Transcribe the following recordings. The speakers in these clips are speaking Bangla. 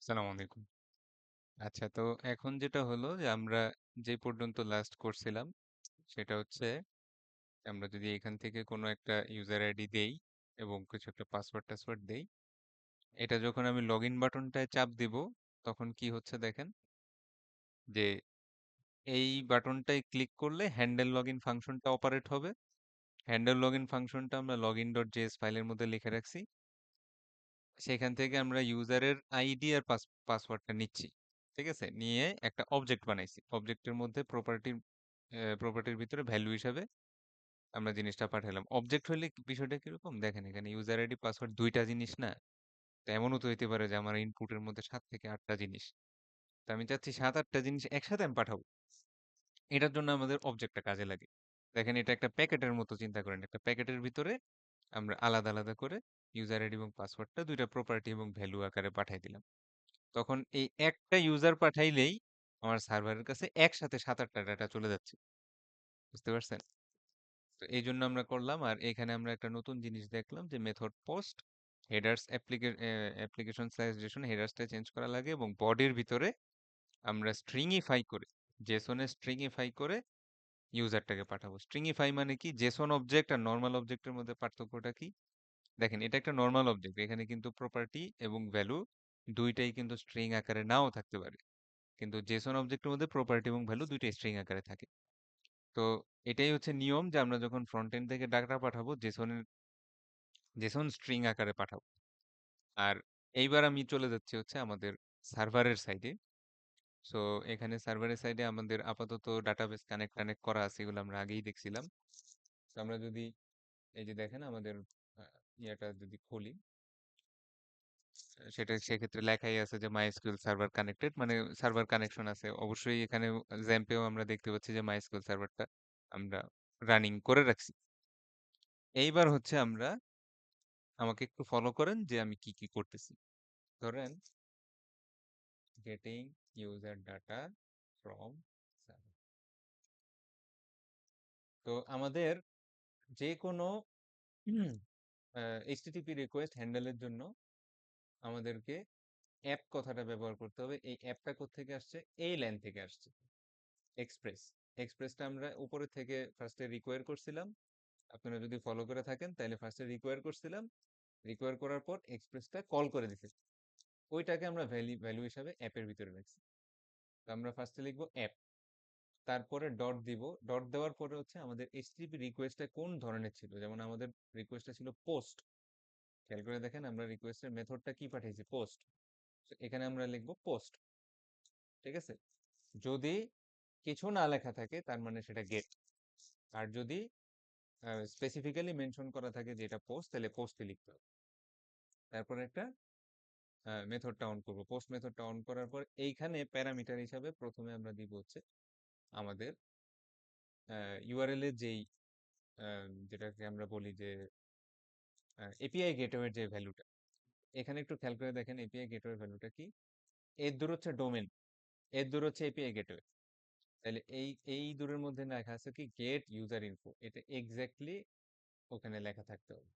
আসসালামু আলাইকুম। আচ্ছা, তো এখন যেটা হলো যে আমরা যে পর্যন্ত লাস্ট করছিলাম সেটা হচ্ছে আমরা যদি এখান থেকে কোনো একটা ইউজার আইডি দেই এবং কিছু একটা পাসওয়ার্ড টাসওয়ার্ড দেই, এটা যখন আমি লগ ইন বাটনটায় চাপ দিব তখন কি হচ্ছে দেখেন যে এই বাটনটায় ক্লিক করলে হ্যান্ডেল লগ ইন ফাংশনটা অপারেট হবে। হ্যান্ডেল লগ ইন ফাংশনটা আমরা লগ ইন ডট জেএস ফাইলের মধ্যে লিখে রাখছি। সেখান থেকে আমরা ইউজারের আইডি আর পাসওয়ার্ডটা নিচ্ছি। ঠিক আছে, নিয়ে একটা অবজেক্ট বানাইছি। অবজেক্টের মধ্যে প্রপার্টির ভিতরে ভ্যালু হিসাবে আমরা জিনিসটা পাঠালাম। অবজেক্ট হলে বিষয়টা কিরকম দেখেন, এখানে ইউজার আইডি পাসওয়ার্ড দুইটা জিনিস না। তো এমনও তো হইতে পারে যে আমার ইনপুটের মধ্যে 7 থেকে 8টা জিনিস। তো আমি চাচ্ছি 7-8টা জিনিস একসাথে আমি পাঠাবো। এটার জন্য আমাদের অবজেক্টটা কাজে লাগে। দেখেন, এটা একটা প্যাকেটের মতো চিন্তা করেন। একটা প্যাকেটের ভিতরে আমরা আলাদা আলাদা করে ইউজার আইডি এবং পাসওয়ার্ডটা দুইটা প্রপার্টি এবং ভ্যালু আকারে পাঠাই দিলাম। তখন এই একটা ইউজার পাঠাইলেই আমার সার্ভারের কাছে একসাথে 7-8টা ডাটা চলে যাচ্ছে। বুঝতে পারছেন? তো এই জন্য আমরা করলাম। আর এখানে আমরা একটা নতুন জিনিস দেখলাম যে method post headers application suggestion হেডার্সটা চেঞ্জ করা লাগে এবং বডির ভিতরে আমরা স্ট্রিংইফাই করে জেসনে স্ট্রিংইফাই করে ইউজারটাকে পাঠাবো। স্ট্রিংইফাই মানে কি? জেসন অবজেক্ট আর নর্মাল অবজেক্টের মধ্যে পার্থক্যটা কি? দেখেন, এটা একটা নর্মাল অবজেক্ট, এখানে কিন্তু প্রপার্টি এবং ভ্যালু দুইটাই কিন্তু স্ট্রিং আকারে নাও থাকতে পারে। কিন্তু জেসন অবজেক্টের মধ্যে প্রপার্টি এবং ভ্যালু দুইটাই স্ট্রিং আকারে থাকে। তো এটাই হচ্ছে নিয়ম যে আমরা যখন ফ্রন্ট এন্ড থেকে ডাটা পাঠাবো জেসন স্ট্রিং আকারে পাঠাবো। আর এইবার আমি চলে যাচ্ছি হচ্ছে আমাদের সার্ভারের সাইডে। সো এখানে সার্ভারের সাইডে আমাদের আপাতত ডাটাবেস কানেক্ট কানেক্ট করা আছে, এগুলো আমরা আগেই দেখছিলাম। তো আমরা যদি এই যে দেখেন আমাদের ইয়াটা যদি খুলি, সেক্ষেত্রে লেখাই আছে যে মাইএসকিউএল সার্ভার কানেক্টেড, মানে সার্ভার কানেকশন আছে অবশ্যই। এখানে জ্যাম্পেও আমরা দেখতে পাচ্ছি যে মাইএসকিউএল সার্ভারটা আমরা রানিং করে রাখছি। এইবার হচ্ছে আমাকে একটু ফলো করেন যে আমি কি কি করতেছি। ধরেন, getting user data from server. তো আমাদের যে কোনো এইচটিটিপি রিকোয়েস্ট হ্যান্ডেলের জন্য আমাদেরকে অ্যাপ কথাটা ব্যবহার করতে হবে। এই অ্যাপটা কোত্থেকে আসছে? এই লাইন থেকে আসছে, এক্সপ্রেস। এক্সপ্রেসটা আমরা উপরে থেকে ফার্স্টে রিকোয়ার করছিলাম। আপনারা যদি ফলো করে থাকেন তাহলে ফার্স্টে রিকোয়ার করছিলাম, রিকোয়ার করার পর এক্সপ্রেসটা কল করে দিছে। ওইটাকে আমরা ভ্যালু হিসাবে অ্যাপের ভিতরে রাখছি। তো আমরা ফার্স্টে লিখবো অ্যাপ, তারপরে ডট দিব। ডট দেওয়ার পরে হচ্ছে আমাদের এইচটিটিপি রিকোয়েস্টটা কোন ধরনের ছিল। যেমন আমাদের রিকোয়েস্টটা ছিল পোস্ট। খেয়াল করে দেখেন, আমরা রিকোয়েস্টের মেথডটা কি পাঠিয়েছি? পোস্ট। এখানে আমরা লিখবো পোস্ট। ঠিক আছে, যদি কিছু না লেখা থাকে তার মানে সেটা গেট। আর যদি স্পেসিফিক্যালি মেনশন করা থাকে যে এটা পোস্ট, তাহলে পোস্টে লিখতে হবে। তারপর একটা মেথডটা অন করবো। পোস্ট মেথডটা অন করার পর এইখানে প্যারামিটার হিসাবে প্রথমে আমরা দিব হচ্ছে আমাদের ইউআরএল এর যেই যেটাকে আমরা বলি যে এপিআই গেটওয়ের যে ভ্যালুটা। এখানে একটু খেয়াল করে দেখেন এপিআই গেটওয়ে ভ্যালুটা কি। এর দূর হচ্ছে ডোমেন, এর দূর হচ্ছে এপিআই গেটওয়ে। তাহলে এই দূরের মধ্যে লেখা আছে কি? Get user info. এটা এক্স্যাক্টলি ওখানে লেখা থাকতে হবে।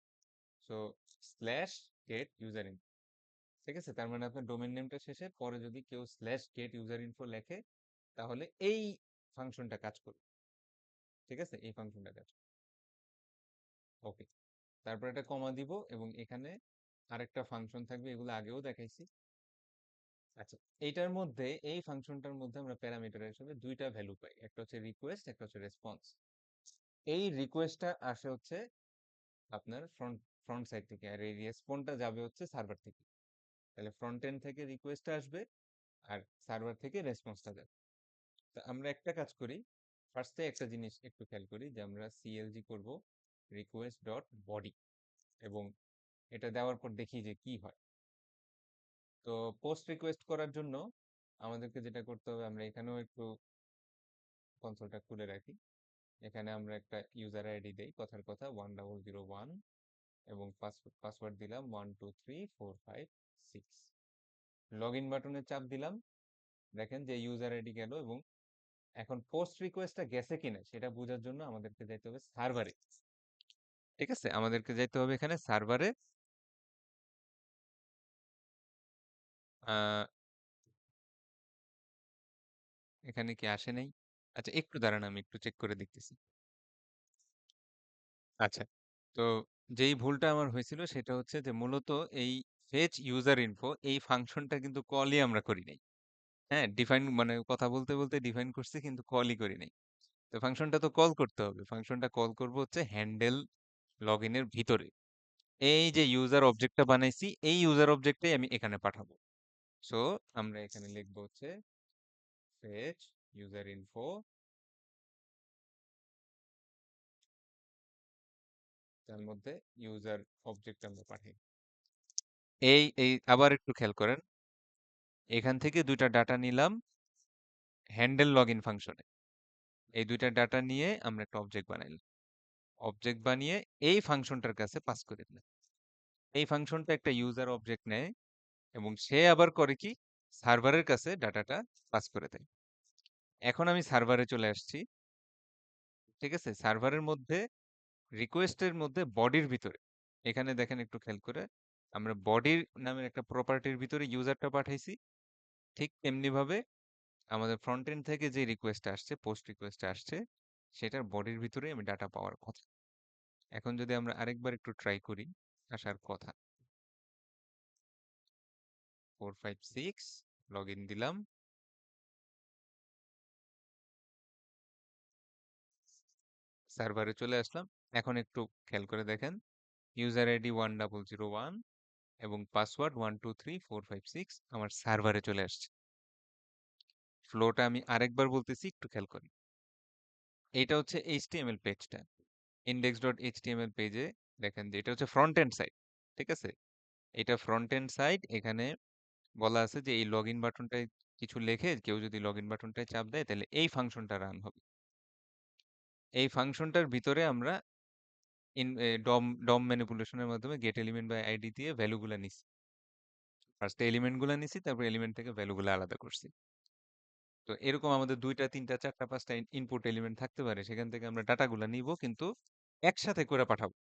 So slash get user info. ঠিক আছে, তার মানে আপনার ডোমেন নেমটা শেষে পরে যদি কেউ স্ল্যাশ গেট ইউজার ইনফো লেখে তাহলে এই ফাংশনটা কাজ করবে। ঠিক আছে, এই ফাংশনটা কাজ করবে। ওকে, তারপর একটা কমা দিব এবং এখানে আরেকটা ফাংশন থাকবে, এগুলো আগেও দেখাইছি। আচ্ছা, এইটার মধ্যে এই ফাংশনটার মধ্যে আমরা প্যারামিটার হিসেবে দুইটা ভ্যালু পাই, একটা হচ্ছে রিকোয়েস্ট, একটা হচ্ছে রেসপন্স। এই রিকোয়েস্টটা আসে হচ্ছে আপনার ফ্রন্ট ফ্রন্ট সাইড থেকে, আর এই রেসপন্সটা যাবে হচ্ছে সার্ভার থেকে। তাহলে ফ্রন্ট এন্ড থেকে রিকোয়েস্ট আসবে আর সার্ভার থেকে রেসপন্সটা যাবে। তো আমরা একটা কাজ করি, ফার্স্টে একটা জিনিস একটু খেয়াল করি যে আমরা সিএলজি করব রিকোয়েস্ট ডট বডি, এবং এটা দেওয়ার পর দেখি যে কি হয়। তো পোস্ট রিকোয়েস্ট করার জন্য আমাদেরকে যেটা করতে হবে, আমরা এখানেও একটু কনসোলটা খুলে রাখি। এখানে আমরা একটা ইউজার আইডি দেই, কথার কথা 1001, এবং পাসওয়ার্ড দিলাম 123456। লগ ইন বাটনে চাপ দিলাম, দেখেন যে ইউজার আইডি গেল। এবং এখন পোস্ট রিকোয়েস্টটা গেছে কিনা সেটা বোঝার জন্য আমাদেরকে যাইতে হবে সার্ভারে। ঠিক আছে, আমাদেরকে যাইতে হবে এখানে সার্ভারে। এখানে কি আসে নাই? আচ্ছা একটু দাঁড়ান, আমি একটু চেক করে দেখতেছি। আচ্ছা, তো যেই ভুলটা আমার হয়েছিল সেটা হচ্ছে যে মূলত এই ফেচ ইউজার ইনফো এই ফাংশনটা কিন্তু কলই আমরা করি নাই। হ্যাঁ, ডিফাইন মানে কথা বলতে বলতে ডিফাইন করছি কিন্তু কলই করি নাই। তো ফাংশনটা তো কল করতে হবে, ফাংশনটা কল করব হচ্ছে হ্যান্ডেল লগ ইনের ভিতরে। এই যে ইউজার অবজেক্টটা বানাইছি এই ইউজার অবজেক্টটাই আমি এখানে পাঠাবো। সো আমরা এখানে লিখবো হচ্ছে ফেচ ইউজার ইনফো, তার মধ্যে ইউজার অবজেক্ট আমরা পাঠাই। এই আবার একটু খেয়াল করেন, এখান থেকে দুইটা ডাটা নিলাম হ্যান্ডেল লগ ইন ফাংশনে। এই দুইটা ডাটা নিয়ে আমরা একটা অবজেক্ট বানাইলাম, অবজেক্ট বানিয়ে এই ফাংশনটার কাছে পাস করে দিলাম। এই ফাংশনটা একটা ইউজার অবজেক্ট নেয় এবং সে আবার করে কি, সার্ভারের কাছে ডাটাটা পাস করে দেয়। এখন আমি সার্ভারে চলে আসছি, ঠিক আছে? সার্ভারের মধ্যে রিকোয়েস্টের মধ্যে বডির ভিতরে এখানে দেখেন একটু খেয়াল করে, আমরা বডির নামের একটা প্রপার্টির ভিতরে ইউজারটা পাঠাইছি। ঠিক তেমনি ভাবে আমাদের ফ্রন্ট এন্ড থেকে যে রিকোয়েস্ট আসছে, পোস্ট রিকোয়েস্ট আসছে, সেটার বডির ভিতরে আমি ডাটা পাওয়ার কথা। এখন যদি আমরা আরেকবার একটু ট্রাই করি, আসার কথা 456, লগ ইন দিলাম, সার্ভারে চলে আসলাম। এখন একটু খেয়াল করে দেখেন, ইউজার আইডি 1001 এবং পাসওয়ার্ড 123456 আমার সার্ভারে চলে আসছে। ফ্লোটা আমি আরেকবার বলতেছি, একটু খেয়াল করি। এটা হচ্ছে এইচটিএমএল পেজটা, index.html পেজে দেখেন যে এটা হচ্ছে ফ্রন্ট এন্ড সাইড, ঠিক আছে? এটা ফ্রন্ট এন্ড সাইড। এখানে বলা আছে যে এই লগ ইন বাটনটায় কিছু লেখে কেউ যদি লগ ইন বাটনটায় চাপ দেয় তাহলে এই ফাংশনটা রান হবে। এই ফাংশনটার ভিতরে আমরা ইন ডম ডম ম্যানিপুলেশনের মাধ্যমে গেট এলিমেন্ট বাই আইডি দিয়ে ভ্যালুগুলা নিছি। ফার্স্টে এলিমেন্ট গুলা নিছি, তারপর এলিমেন্ট থেকে ভ্যালুগুলা আলাদা করছি। তো এরকম আমাদের 2টা 3টা 4টা 5টা ইনপুট এলিমেন্ট থাকতে পারে, সেখান থেকে আমরা ডাটাগুলা নিব কিন্তু একসাথে করে পাঠাবো।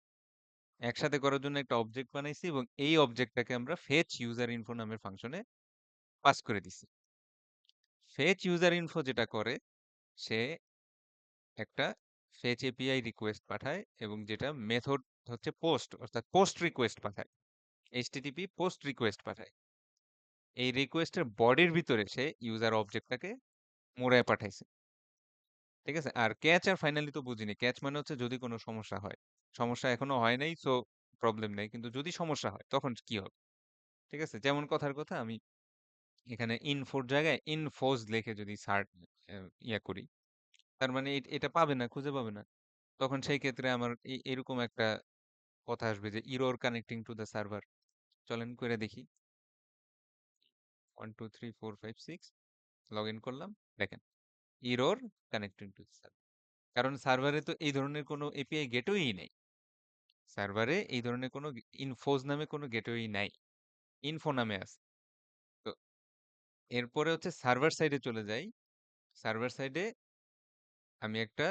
একসাথে করার জন্য একটা অবজেক্ট বানাইছি এবং এই অবজেক্টটাকে আমরা ফেচ ইউজার ইনফো নামের ফাংশনে পাস করে দিছি। ফেচ ইউজার ইনফো যেটা করে, সে একটা ফেচ এপিআই রিকোয়েস্ট পাঠায় এবং যেটা মেথড হচ্ছে পোস্ট, অর্থাৎ পোস্ট রিকোয়েস্ট পাঠায়, এইচটিটিপি পোস্ট রিকোয়েস্ট পাঠায়। এই রিকোয়েস্টের বডির ভিতরে সে ইউজার অবজেক্টটাকে মোড়ায় পাঠাইছে, ঠিক আছে? আর ক্যাচ আর ফাইনালি তো বুঝিনি, ক্যাচ মানে হচ্ছে যদি কোনো সমস্যা হয়। সমস্যা এখনো হয় নাই, সো প্রবলেম নেই, কিন্তু যদি সমস্যা হয় তখন কি হবে? ঠিক আছে, যেমন কথার কথা, আমি এখানে ইনফোর জায়গায় ইনফোজ লিখে যদি সার্চ ইয়া করি, তার মানে এটা পাবে না, খুঁজে পাবে না। তখন সেই ক্ষেত্রে আমার এরকম একটা কথা আসবে যে error connecting to the server. চলেন করে দেখি, 123456 লগ ইন করলাম, দেখেন error connecting to the server. কারণ সার্ভারে তো এই ধরনের কোনো এপিআই গেটওয়েই নেই, সার্ভারে এই ধরনের কোনো ইনফোজ নামে কোনো গেটওয়ে নাই, ইনফো নামে আছে। তো এরপরে হচ্ছে সার্ভার সাইডে চলে যাই। সার্ভার সাইডে আমি একটা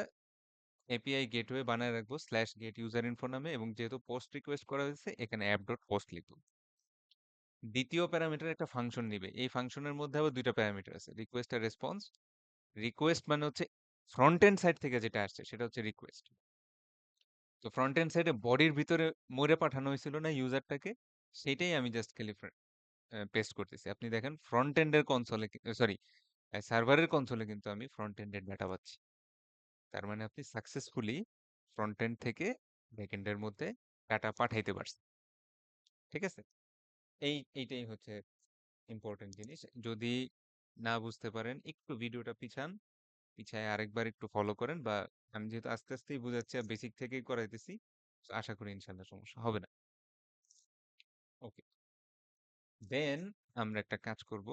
এপিআই গেটওয়ে বানায় রাখবো স্ল্যাশ গেট ইউজার ইনফো নামে, এবং যেহেতু পোস্ট রিকোয়েস্ট করা হয়েছে এখানে অ্যাপ ডট পোস্ট লিখবো। দ্বিতীয় প্যারামিটার একটা ফাংশন নিবে, এই ফাংশনের মধ্যে আবার দুইটা প্যারামিটার আছে, রিকোয়েস্ট আর রেসপন্স। রিকোয়েস্ট মানে হচ্ছে ফ্রন্ট এন্ড সাইড থেকে যেটা আসছে সেটা হচ্ছে রিকোয়েস্ট। তো ফ্রন্ট এন্ড সাইডে বডির ভিতরে মোড়ে পাঠানো হয়েছিল না ইউজারটাকে, সেটাই আমি জাস্ট খালি পেস্ট করতেছি। আপনি দেখেন ফ্রন্ট এন্ডের কনসোলে, সরি সার্ভারের কনসোলে কিন্তু আমি ফ্রন্ট এন্ডের ডাটা পাচ্ছি। তার মানে আপনি সাকসেসফুলি ফ্রন্ট এন্ড থেকে ব্যাক এন্ডের মধ্যে ডাটা পাঠাইতে পারছেন, ঠিক আছে? এইটাই হচ্ছে ইম্পর্টেন্ট জিনিস। যদি না বুঝতে পারেন একটু ভিডিওটা পিছান, পিছায় আরেকবার একটু ফলো করেন, বা আমি যেহেতু আস্তে আস্তেই বুঝাচ্ছি আর বেসিক থেকেই করাইতেছি, তো আশা করি ইনশাল্লাহ সমস্যা হবে না। ওকে, দেন আমরা একটা কাজ করব,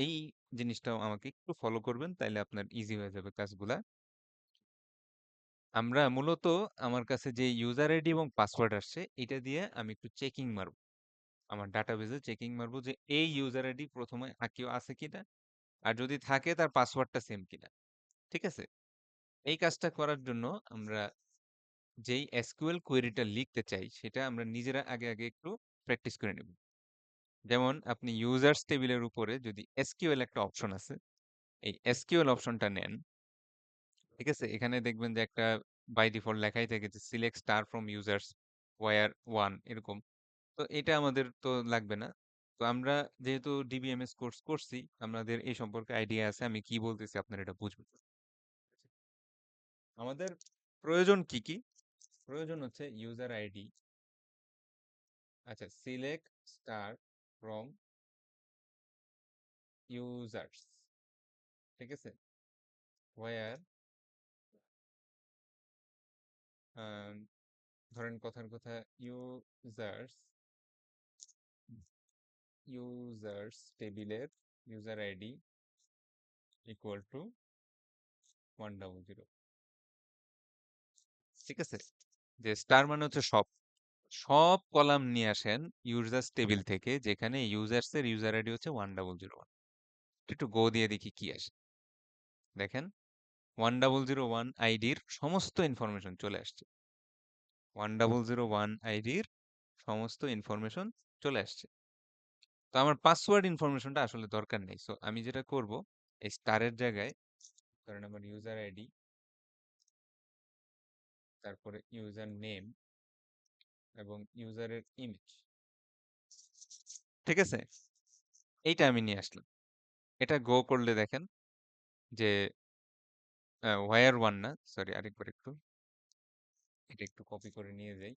এই জিনিসটাও আমাকে একটু ফলো করবেন, তাইলে আপনার ইজি হয়ে যাবে কাজগুলা। আমরা মূলত আমার কাছে যে ইউজার আইডি এবং পাসওয়ার্ড আসছে এটা দিয়ে আমি একটু চেকিং মারবো, আমার ডাটাবেজে চেকিং মারবো যে এই ইউজার আইডি প্রথমে কেউ আছে কিনা, আর যদি থাকে তার পাসওয়ার্ডটা সেম কিনা, ঠিক আছে? এই কাজটা করার জন্য আমরা যেই এসকিউএল কোয়েরিটা লিখতে চাই সেটা আমরা নিজেরা আগে আগে একটু প্র্যাকটিস করে নেব। যেমন আপনি ইউজার্স টেবিলের উপরে যদি এসকিউএল একটা অপশন আছে, এই এসকিউএল অপশনটা নেন, ঠিক আছে? এখানে দেখবেন যে একটা বাই ডিফল্ট লেখাই থাকে যে select star from users where one এরকম। তো এটা আমাদের তো লাগবে না। তো আমরা যেহেতু ডিবিএমএস কোর্স করছি, আমাদের এই সম্পর্কে আইডিয়া আছে। আমি কি বলতেছি আপনারা এটা বুঝবেন। আমাদের প্রয়োজন কি কি? প্রয়োজন হচ্ছে ইউজার আইডি। আচ্ছা, সিলেক্ট স্টার ফ্রম ইউজার্স, ঠিক আছে? ওয়্যার ধরেন কথার কথা ইউজার্স, ইউজার্স টেবিলের ইউজার আইডি ইকুয়াল টু 100, ঠিক আছে? যে স্টার মানে হচ্ছে সব সব কলাম নিয়ে আসেন ইউজার্স টেবিল থেকে, যেখানে ইউজার্স এর ইউজার আইডি হচ্ছে 1001। একটু গো দিয়ে দেখি কি আসে। দেখেন 1001 আইডির সমস্ত ইনফরমেশন চলে আসছে। 1001 আইডির সমস্ত ইনফরমেশন চলে আসছে। তো আমার পাসওয়ার্ড ইনফরমেশনটা আসলে দরকার নেই। সো আমি যেটা করব, এই স্টারের জায়গায় ধরেন আমার ইউজার আইডি, তারপরে ইউজার নেম এবং ইউজারের ইমেজ, ঠিক আছে? এইটা আমি নিয়ে আসলাম। এটা গো করলে দেখেন যে ওয়্যার ওয়ান না, সরি আরেকবার একটু, এটা একটু কপি করে নিয়ে যাই।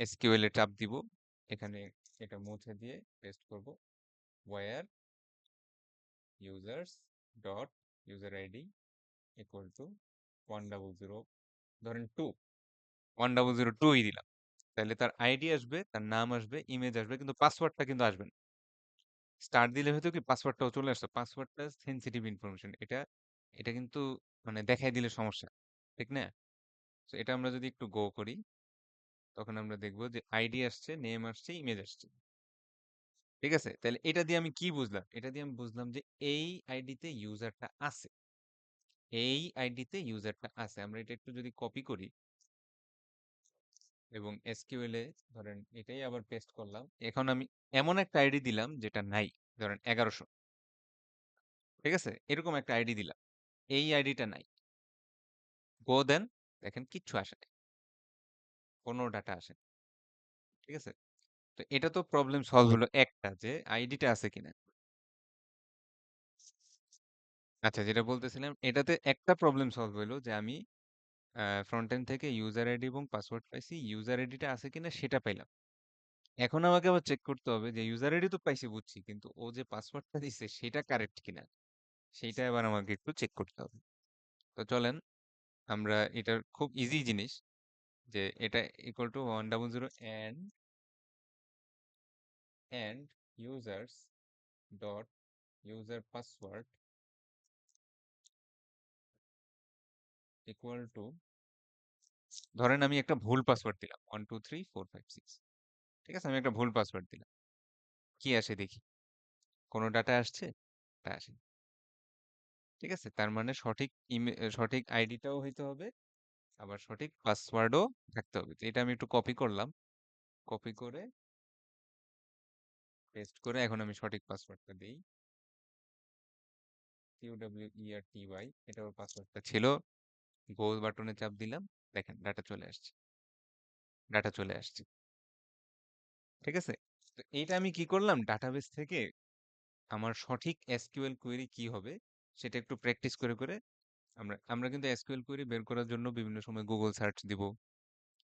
এসকিউএল এ চাপ দিব, এখানে এটা মুছে দিয়ে পেস্ট করব। Where users dot user ID equal to 100, ধরেন 2, 1002ই দিলাম। তাহলে তার আইডি আসবে, তার নাম আসবে, ইমেজ আসবে, কিন্তু পাসওয়ার্ডটা কিন্তু আসবে না। স্টার দিলে হয়তো কি পাসওয়ার্ডটাও চলে আসতো। পাসওয়ার্ডটা সেনসিটিভ ইনফরমেশন, এটা এটা কিন্তু মানে দেখাই দিলে সমস্যা, ঠিক না? তো এটা আমরা যদি একটু গো করি, তখন আমরা দেখবো যে আইডি আসছে, নেম আসছে, ইমেজ আসছে, ঠিক আছে? তাহলে এটা দিয়ে আমি কি বুঝলাম? এটা দিয়ে আমি বুঝলাম যে এই আইডিতে ইউজারটা আছে, এই আইডিতে ইউজারটা আছে। আমরা এটা একটু যদি কপি করি এবং এসকিউএল এ ধরেন এটাই আবার পেস্ট করলাম, এখন আমি এমন একটা আইডি দিলাম যেটা নাই, ধরেন 1100, ঠিক আছে? এরকম একটা আইডি দিলাম, এই আইডিটা নাই। গো দেন, দেখেন কিচ্ছু আসে নাই, কোনো ডাটা আসে না, ঠিক আছে? তো এটা তো প্রবলেম সলভ হলো একটা, যে আইডিটা আছে কিনা। আচ্ছা, যেটা বলতেছিলাম, এটাতে একটা প্রবলেম সলভ হলো যে আমি ফ্রন্ট এন্ড থেকে ইউজার আইডি এবং পাসওয়ার্ড পাইছি, ইউজার আইডিটা আছে কিনা সেটা পাইলাম। এখন আমাকে আবার চেক করতে হবে যে ইউজার আইডি তো পাইছি বুঝছি, কিন্তু ও যে পাসওয়ার্ডটা দিছে সেটা কারেক্ট কিনা, সেইটা এবার আমাকে একটু চেক করতে হবে। তো চলেন আমরা, এটার খুব ইজি জিনিস, যে এটা equal to 100 and users dot user password equal to, ধরেন আমি একটা ভুল পাসওয়ার্ড দিলাম 123456, ঠিক আছে? আমি একটা ভুল পাসওয়ার্ড দিলাম, কি আসে দেখি, কোনো ডাটা আসছে? তা আসে, ঠিক আছে? তার মানে সঠিক সঠিক আইডিটাও হইতে হবে, আবার সঠিক পাসওয়ার্ডও থাকতে হবে। তো এটা আমি একটু কপি করলাম, কপি করে পেস্ট করে এখন আমি সঠিক পাসওয়ার্ডটা দিই, QWERTY, এটা ওর পাসওয়ার্ডটা ছিল। গো বাটনে চাপ দিলাম, দেখেন ডাটা চলে আসছে, ডাটা চলে আসছে, ঠিক আছে? তো এইটা আমি কি করলাম, ডাটাবেস থেকে আমার সঠিক এসকিউএল কোয়েরি কি হবে সেটা একটু প্র্যাকটিস করে করে, আমরা আমরা কিন্তু এসকিউএল কোয়েরি বের করার জন্য বিভিন্ন সময় গুগল সার্চ দিব,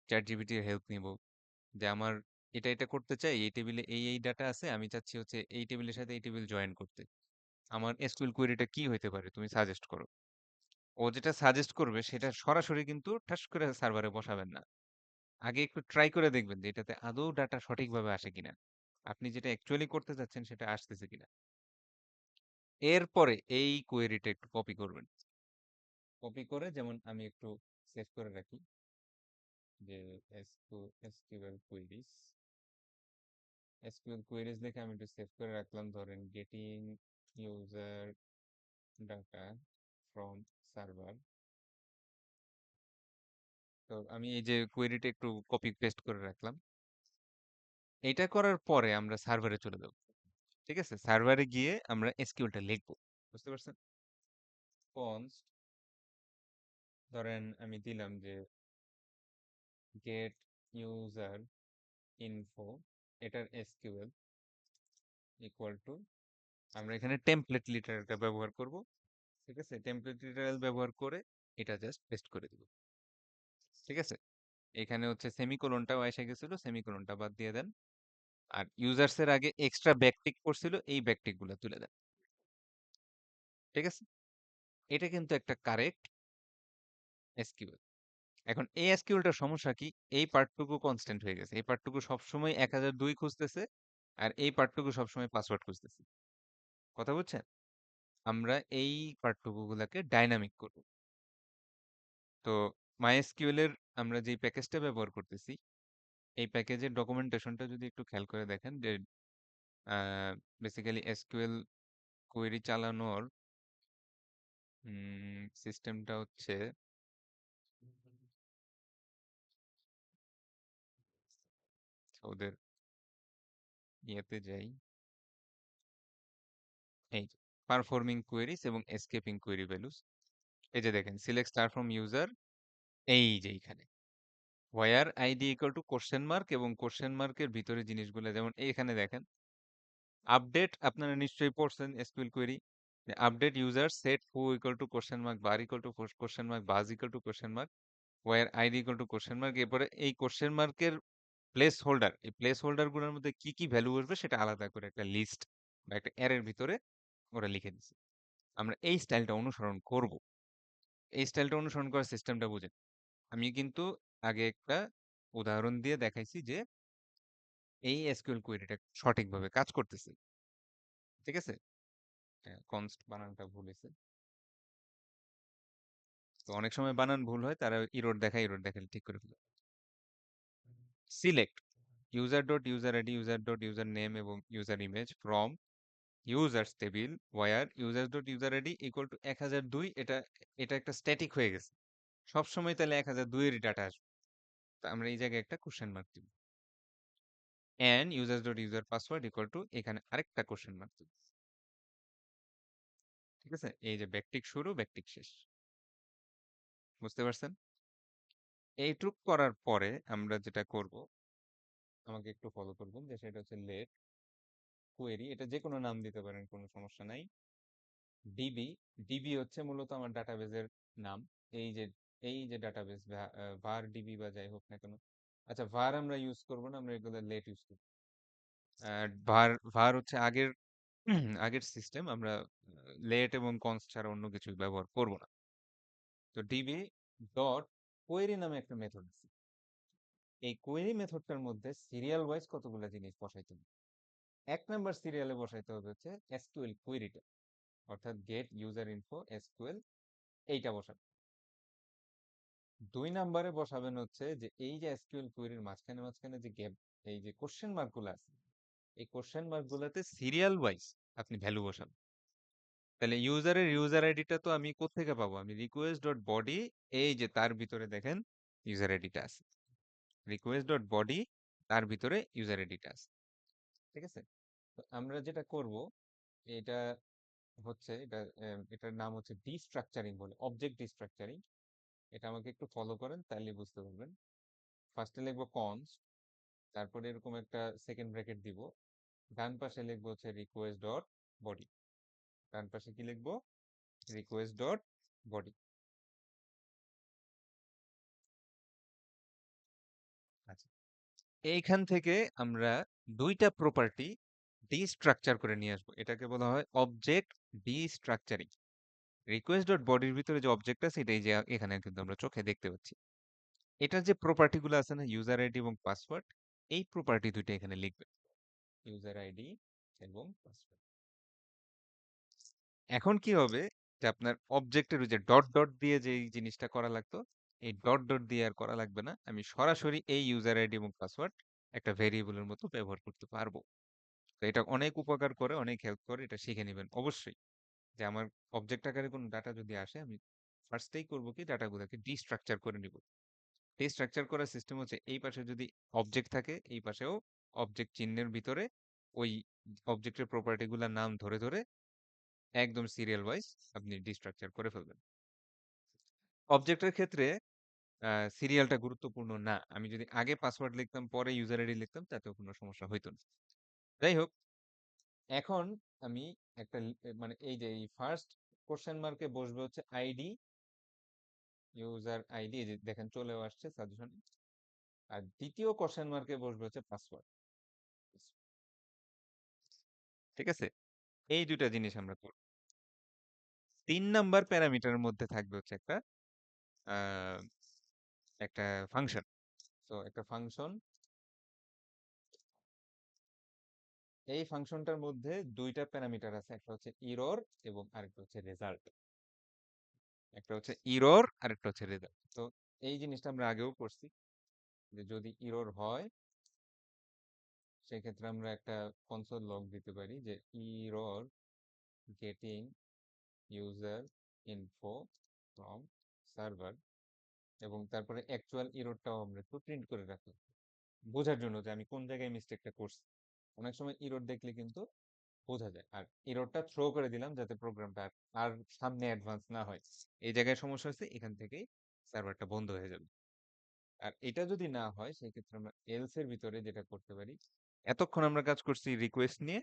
চ্যাট জিপিটির হেল্প নিব, যে আমার এটা এটা করতে চাই, এই টেবিলে এই ডাটা আছে, আমি চাচ্ছি হচ্ছে এই টেবিলের সাথে এই টেবিল জয়েন করতে, আমার এসকিউএল কোয়েরিটা কি হইতে পারে, তুমি সাজেস্ট করো। ও যেটা সাজেস্ট করবে সেটা সরাসরি কিন্তু ঠাস করে সার্ভারে বসাবেন না, আগে একটু ট্রাই করে দেখবেন যে এটাতে আদৌ ডাটা সঠিকভাবে আসে কিনা, আপনি যেটা অ্যাকচুয়ালি করতে চাচ্ছেন সেটা আসতেছে কিনা। এরপরে এই কোয়েরিটা একটু কপি করবেন, কপি করে যেমন আমি একটু সেভ করে রাখি, যে এসকিউএল কোয়েরিজ, এসকিউএল কোয়েরিজ দেখে আমি একটু সেভ করে রাখলাম, ধরেন getting user data from server. তো আমি এই যে কোয়েরিটা একটু কপি পেস্ট করে রাখলাম, এটা করার পরে আমরা সার্ভারে চলে যাব, ঠিক আছে? সার্ভারে গিয়ে আমরা এসকিউএলটা লিখবো, বুঝতে পারছেন? const ধরেন আমি দিলাম যে get user info এটার এসকিউএল ইকুয়াল টু আমরা এখানে টেমপ্লেট লিটারেলটা ব্যবহার করব। ঠিক আছে, টেমপ্লেট লিটারেল ব্যবহার করে এটা জাস্ট পেস্ট করে দিব। ঠিক আছে, এখানে হচ্ছে সেমিকোলনটাও এসে গেছিল, সেমিকোলনটা বাদ দিয়ে দেন। আর ইউজার্স এর আগে এক্সট্রা ব্যাকটিক করছিল, এই ব্যাকটিক গুলো তুলে দেন। ঠিক আছে, এটা কিন্তু একটা কারেক্ট এসকিউএল। এখন এই এসকিউএলটার সমস্যা কি, এই পার্টটুকু কনস্ট্যান্ট হয়ে গেছে, এই পার্টটুকু সবসময় 1002 খুঁজতেছে, আর এই পার্টটুকু সবসময় পাসওয়ার্ড খুঁজতেছে। কথা বুঝছেন? আমরা এই পার্টটুকু গুলাকে ডাইনামিক করব। তো মাইএসকিউএল এর আমরা যে প্যাকেজটা ব্যবহার করতেছি, এই প্যাকেজের ডকুমেন্টেশনটা যদি একটু খেয়াল করে দেখেন যে বেসিক্যালি এসকিউএল কোয়েরি চালানোর সিস্টেমটা হচ্ছে ওদের ইয়েতে যাই, এই পারফর্মিং কোয়েরিজ এবং এসকেপিং কোয়েরি ভ্যালুস। এই যে দেখেন সিলেক্ট স্টার ফ্রম ইউজার, এই যে এইখানে where ID equal to question mark, এবং কোশ্চেন মার্কের ভিতরে জিনিসগুলো যেমন এইখানে দেখেন আপডেট, আপনারা নিশ্চয়ই পড়ছেন SQL query, update user set foo equal to question mark, bar equal to question mark, baz equal to question mark, where ID equal to question mark. এরপরে এই কোশ্চেন মার্কের প্লেস হোল্ডার, এই প্লেস হোল্ডার গুলোর মধ্যে কি কি ভ্যালু আসবে সেটা আলাদা করে একটা লিস্ট বা একটা অ্যারের ভিতরে ওরা লিখে দিচ্ছে। আমরা এই স্টাইলটা অনুসরণ করব। এই স্টাইলটা অনুসরণ করার সিস্টেমটা বুঝেন। আমি কিন্তু আগে একটা উদাহরণ দিয়ে দেখাইছি যে এই এসকিউএল কোয়েরিটা সঠিকভাবে কাজ করতেছে। ঠিক আছে, কনস্ট বানানটা ভুল হয়েছে, তো অনেক সময় বানান ভুল হয়, তারা ইরোর দেখালে ঠিক করে ফেলে। Select user dot user ID, user dot user name এবং user image from users table where users dot user ID equal to 1002। এটা এটা একটা স্ট্যাটিক হয়ে গেছে, সবসময় তাহলে 1002 এর ডাটা আসবে। তো আমরা এই জায়গায় একটা কোশ্চেন মার্ক দিব, and users dot user password equal to এখানে আরেকটা কোশ্চেন মার্ক দিব। ঠিক আছে, এই যে ব্যাকটিক শুরু ব্যাকটিক শেষ, বুঝতে পারছেন? এইটুক করার পরে আমরা যেটা করব, আমাকে একটু ফলো করবেন, যে সেটা হচ্ছে লেট কোয়েরি, এটা যে কোনো নাম দিতে পারেন, কোনো সমস্যা নাই। ডিবি, ডিবি হচ্ছে মূলত আমার ডাটাবেজের নাম। এই যে এই যে ডাটাবেস var ডিবি বা যাই হোক না কেন, আচ্ছা var আমরা ইউজ করব না, আমরা এগুলো লেট ইউজ করব। var var হচ্ছে আগের আগের সিস্টেম, আমরা লেট এবং কনস্ট ছাড়া অন্য কিছু ব্যবহার করব না। তো ডিবি ডট কোয়েরি নামে একটা মেথড আছে, এই কোয়েরি মেথডটার মধ্যে সিরিয়াল ওয়াইজ কতগুলো জিনিস বসাইতে হবে। 1 নাম্বার সিরিয়ালে বসাইতে হবে হচ্ছে এসকিউএল কোয়েরিটা, অর্থাৎ গেট ইউজার ইনফো এসকিউএল, এইটা বসাবেন। 2 নাম্বারে বসাবেন হচ্ছে যে এই যে এসকিউএল কোয়েরির মাঝখানে মাঝখানে যে গ্যাপ, এই যে কোশ্চেন মার্ক গুলো আছে, এই কোশ্চেন মার্ক গুলাতে সিরিয়াল ওয়াইজ আপনি ভ্যালু বসাবেন। তাহলে ইউজারের ইউজার আইডিটা তো আমি কোত্থেকে পাবো, আমি রিকোয়েস্ট ডট বডি, এই যে তার ভিতরে দেখেন ইউজার আইডিটা আছে, রিকোয়েস্ট ডট বডি, তার ভিতরে ইউজার আইডিটা আছে। ঠিক আছে, তো আমরা যেটা করব, এটা হচ্ছে এটার নাম হচ্ছে ডিস্ট্রাকচারিং বলে, অবজেক্ট ডিস্ট্রাকচারিং। এটা আমাকে একটু ফলো করেন তাহলে বুঝতে পারবেন। ফার্স্টে লিখবো কনস্ট, তারপরে এরকম একটা সেকেন্ড ব্র্যাকেট দিব, ডান পাশে লিখবো হচ্ছে রিকোয়েস্ট ডট বডি, ডান পাশে কি লিখবো, রিকোয়েস্ট ডট বডি। আচ্ছা, এইখান থেকে আমরা দুইটা প্রপার্টি ডিস্ট্রাকচার করে নিয়ে আসবো, এটাকে বলা হয় অবজেক্ট ডিস্ট্রাকচারিং। রিকোয়েস্ট ডট বডির ভিতরে যে অবজেক্ট আছে এটাই যে এখানে কিন্তু আমরা চোখে দেখতে পাচ্ছি, এটার যে প্রপার্টি গুলো আছে না, ইউজার আইডি এবং পাসওয়ার্ড, এই প্রপার্টি দুইটা এখানে লিখবে, ইউজার আইডি এবং পাসওয়ার্ড। এখন কি হবে, যে আপনার অবজেক্টের ওই যে ডট ডট দিয়ে যে জিনিসটা করা লাগতো, এই ডট ডট দিয়ে আর করা লাগবে না, আমি সরাসরি এই ইউজার আইডি এবং পাসওয়ার্ড একটা ভেরিয়েবলের মতো ব্যবহার করতে পারবো। তো এটা অনেক উপকার করে, অনেক হেল্প করে, এটা শিখে নেবেন অবশ্যই। যে আমার অবজেক্ট আকারে কোনো ডাটা যদি আসে, আমি ফার্স্টেই করবো কি, ডাটাগুলোকে ডিস্ট্রাকচার করে নিব। ডিস্ট্রাকচার করার সিস্টেম হচ্ছে এই পাশে যদি অবজেক্ট থাকে, এই পাশেও অবজেক্ট চিহ্নের ভিতরে ওই অবজেক্টের প্রপার্টি গুলার নাম ধরে ধরে একদম সিরিয়াল ওয়াইজ আপনি ডিস্ট্রাকচার করে ফেলবেন। অবজেক্টের ক্ষেত্রে সিরিয়ালটা গুরুত্বপূর্ণ না। আমি যদি আগে পাসওয়ার্ড লিখতাম, পরে ইউজার আইডি লিখতাম, তাতেও কোনো সমস্যা হইতো না। যাই হোক, এখন আমি একটা মানে এই যে এই ফার্স্ট কোশ্চেন মার্কে বসবে হচ্ছে আইডি, ইউজার আইডি, এই যে দেখেন চলেও আসছে সাজেশন। আর দ্বিতীয় কোশ্চেন মার্কে বসবে হচ্ছে পাসওয়ার্ড। ঠিক আছে? এই দুইটা জিনিস আমরা করব। ৩ নাম্বার প্যারামিটারের মধ্যে থাকবে হচ্ছে আহ, একটা ফাংশন। তো একটা ফাংশন, এই ফাংশনটার মধ্যে দুইটা প্যারামিটার আছে, একটা হচ্ছে ইরর এবং আরেকটা হচ্ছে রেজাল্ট। একটা হচ্ছে ইরর আর একটা হচ্ছে রেজাল্ট। তো এই জিনিসটা আমরা আগেও করছি, যে যদি ইরর হয় সেক্ষেত্রে আমরা একটা কনসোল লগ দিতে পারি যে error getting user info from server, এবং তারপরে অ্যাকচুয়াল ইররটাও আমরা একটু প্রিন্ট করে রাখলাম বোঝার জন্য যে আমি কোন জায়গায় মিস্টেকটা করছি। অনেক সময় ইরর দেখলে কিন্তু বোঝা যায়। আর এররটা থ্রো করে দিলাম যাতে প্রোগ্রামটা আর সামনে অ্যাডভান্স না হয়। এই জায়গায় সমস্যা হচ্ছে, এখান থেকেই সার্ভারটা বন্ধ হয়ে যাবে। আর এটা যদি না হয় সেক্ষেত্রে আমরা এলস এর ভিতরে যেটা করতে পারি, এতক্ষণ আমরা কাজ করছি রিকোয়েস্ট নিয়ে,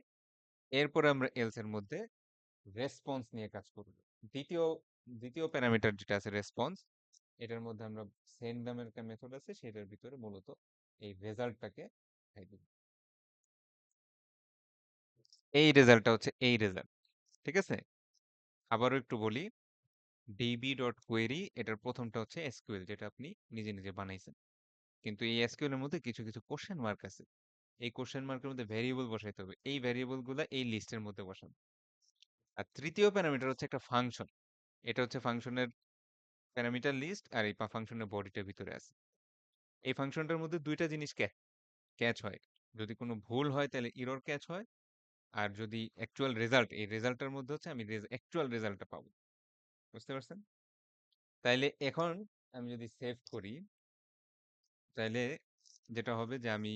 এরপরে আমরা এলস এর মধ্যে রেসপন্স নিয়ে কাজ করব। দ্বিতীয় দ্বিতীয় প্যারামিটার যেটা আছে রেসপন্স, এটার মধ্যে আমরা সেন্ড নামের একটা মেথড আছে, সেটার ভিতরে মূলত এই রেজাল্টটাকে পাঠাই দেব। এই রেজাল্টটা হচ্ছে এই রেজাল্ট। ঠিক আছে? আবারও একটু বলি, db.query, এটার প্রথমটা হচ্ছে এসকিউএল, যেটা আপনি নিজে নিজে বানাইছেন। কিন্তু এই এসকিউএল এর মধ্যে কিছু কিছু কোশ্চেন মার্ক আছে। এই কোশ্চেন মার্কের মধ্যে ভ্যারিয়েবল বসাইতে হবে, এই ভ্যারিয়েবল গুলা এই লিস্টের মধ্যে বসানো। আর তৃতীয় প্যারামিটার হচ্ছে একটা ফাংশন। এটা হচ্ছে ফাংশনের প্যারামিটার লিস্ট, আর এই ফাংশনের বডিটার ভিতরে আছে। এই ফাংশনটার মধ্যে দুইটা জিনিস ক্যাচ হয়। যদি কোনো ভুল হয় তাহলে ইরর ক্যাচ হয়, আর যদি অ্যাকচুয়াল রেজাল্ট, এই রেজাল্টের মধ্যে হচ্ছে আমি অ্যাকচুয়াল রেজাল্টটা পাবো। বুঝতে পারছেন? তাইলে এখন আমি যদি সেভ করি, তাইলে যেটা হবে যে আমি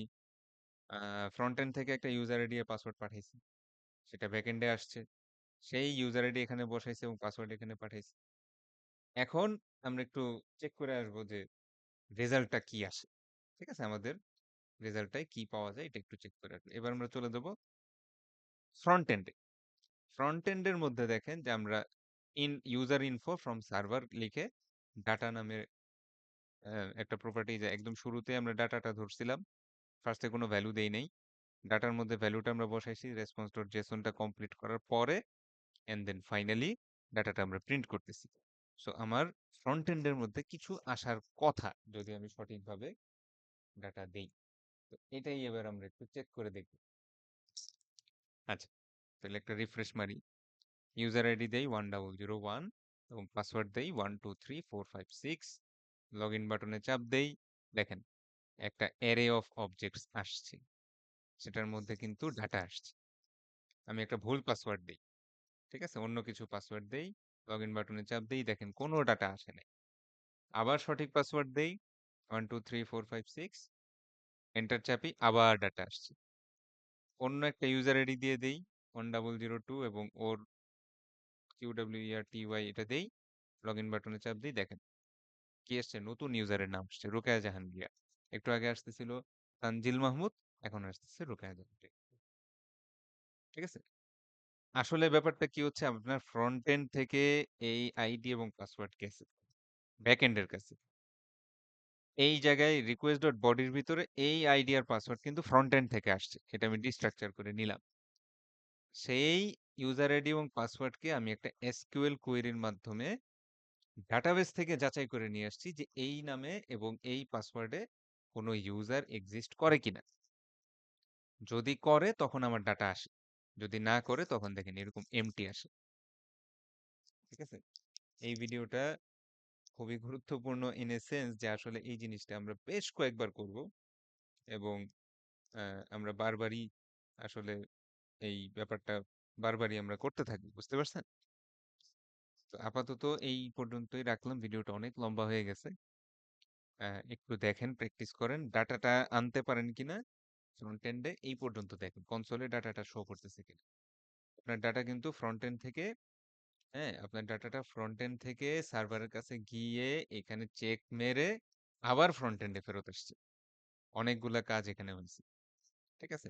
ফ্রন্ট এন্ড থেকে একটা ইউজার আইডি আর পাসওয়ার্ড পাঠাইছি, সেটা ব্যাক এন্ডে আসছে, সেই ইউজার আইডি এখানে বসাইছে এবং পাসওয়ার্ড এখানে পাঠাইছে। এখন আমরা একটু চেক করে আসবো যে রেজাল্টটা কি আসে। ঠিক আছে? আমাদের রেজাল্টটাই কি পাওয়া যায় এটা একটু চেক করে আসবো। এবার আমরা চলে যাবো ফ্রন্ট এন্ডে। ফ্রন্ট এন্ডের মধ্যে দেখেন যে আমরা ইউজার ইনফো ফ্রম সার্ভার লিখে ডাটা নামের একটা প্রপার্টি, যে একদম শুরুতে আমরা ডাটাটা ধরছিলাম, ফার্স্টে কোনো ভ্যালু দেই নাই, ডাটার মধ্যে ভ্যালুটা আমরা বসাইছি রেসপন্স ডট জেসনটা কমপ্লিট করার পরে, এন্ড দেন ফাইনালি ডাটাটা আমরা প্রিন্ট করতেছি। সো আমার ফ্রন্ট এন্ডের মধ্যে কিছু আসার কথা, যদি আমি সঠিকভাবে ডাটা দেই। তো এটাই এবার আমরা একটু চেক করে দেখব। আচ্ছা, তাহলে একটা রিফ্রেশ মারি, ইউজার আইডি দেই 1001 এবং পাসওয়ার্ড দেই 123456, লগ ইন বাটনে চাপ দেই, দেখেন একটা অ্যারে অফ অবজেক্টস আসছে, সেটার মধ্যে কিন্তু ডাটা আসছে। আমি একটা ভুল পাসওয়ার্ড দিই, ঠিক আছে, অন্য কিছু পাসওয়ার্ড দেই, লগ ইন বাটনে চাপ দেই, দেখেন কোনো ডাটা আসে নাই। আবার সঠিক পাসওয়ার্ড দেই 123456, এন্টার চাপি, আবার ডাটা আসছে। অন্য একটা ইউজার আইডি দিয়ে দেই 1002 এবং ওর QWERTY এটা দেই, লগ ইন বাটনে চাপ দিই, দেখেন কি আসছে, নতুন ইউজারের নাম আসছে রোকেয়া জাহান রিয়া। একটু আগে আসতেছিল তানজিল মাহমুদ, এখন আসতেছে রোকেয়া জাহান রিয়া। ঠিক আছে? আসলে ব্যাপারটা কি হচ্ছে, আপনার ফ্রন্ট এন্ড থেকে এই আইডি এবং পাসওয়ার্ড গেছে ব্যাক এন্ডের কাছে। এই জায়গায় রিকোয়েস্ট ডট বডির ভিতরে এই আইডি আর পাসওয়ার্ড কিন্তু ফ্রন্ট এন্ড থেকে আসছে, এটা আমি ডিস্ট্রাকচার করে নিলাম। সেই ইউজার আইডি এবং পাসওয়ার্ডকে আমি একটা এসকিউএল কোয়েরির মাধ্যমে ডাটাবেস থেকে যাচাই করে নিয়ে আসছি যে এই নামে এবং এই পাসওয়ার্ডে কোনো ইউজার এক্সিস্ট করে কিনা। যদি করে তখন আমার ডাটা আসে, যদি না করে তখন দেখেন এরকম এমটি আসে। ঠিক আছে? এই ভিডিওটা খুবই গুরুত্বপূর্ণ ইন এ সেন্স যে আসলে এই জিনিসটা আমরা বেশ কয়েকবার করব, এবং আমরা বারবারই আসলে এই ব্যাপারটা বারবারই আমরা করতে থাকবো। বুঝতে পারছেন? তো আপাতত এই পর্যন্তই রাখলাম, ভিডিওটা অনেক লম্বা হয়ে গেছে। একটু দেখেন, প্র্যাকটিস করেন, ডাটাটা আনতে পারেন কিনা ফ্রন্ট এন্ডে, এই পর্যন্ত দেখেন কনসোলে ডাটাটা শো করতেছে কিনা। আপনার ডাটা কিন্তু ফ্রন্ট এন্ড থেকে হ্যাঁ? আপনার ডাটাটা ফ্রন্ট এন্ড থেকে সার্ভারের কাছে গিয়ে এখানে চেক মেরে আবার ফ্রন্ট এন্ডে ফেরত আসছে। অনেকগুলা কাজ এখানে হইছে। ঠিক আছে?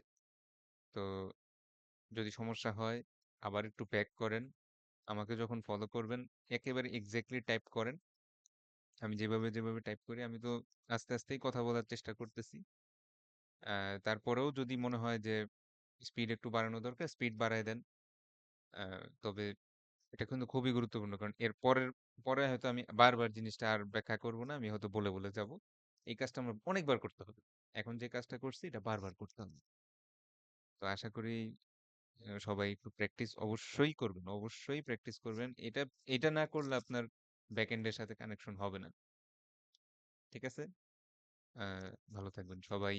তো যদি সমস্যা হয় আবার একটু ব্যাক করেন। আমাকে যখন ফলো করবেন একেবারে এক্সাক্টলি টাইপ করেন। আমি যেভাবে টাইপ করি আমি তো আস্তেই কথা বলার চেষ্টা করতেছি। আ তারপরেও যদি মনে হয় যে স্পিড একটু বাড়ানো দরকার, স্পিড বাড়ায় দেন। আ তবে এটা কিন্তু খুবই গুরুত্বপূর্ণ। কারণ এর পরে হয়তো আমি বারবার জিনিসটা আর ব্যাখ্যা করব না। আমি হয়তো বলে যাব। এই কাজটা আমার অনেকবার করতে হবে। এখন যে কাজটা করছি এটা বারবার করতে হবে। তো আশা করি সবাই একটু প্র্যাকটিস অবশ্যই করবেন। অবশ্যই প্র্যাকটিস করবেন। এটা না করলে আপনার ব্যাকএন্ড এর সাথে কানেকশন হবে না। ঠিক আছে? আ ভালো থাকবেন সবাই।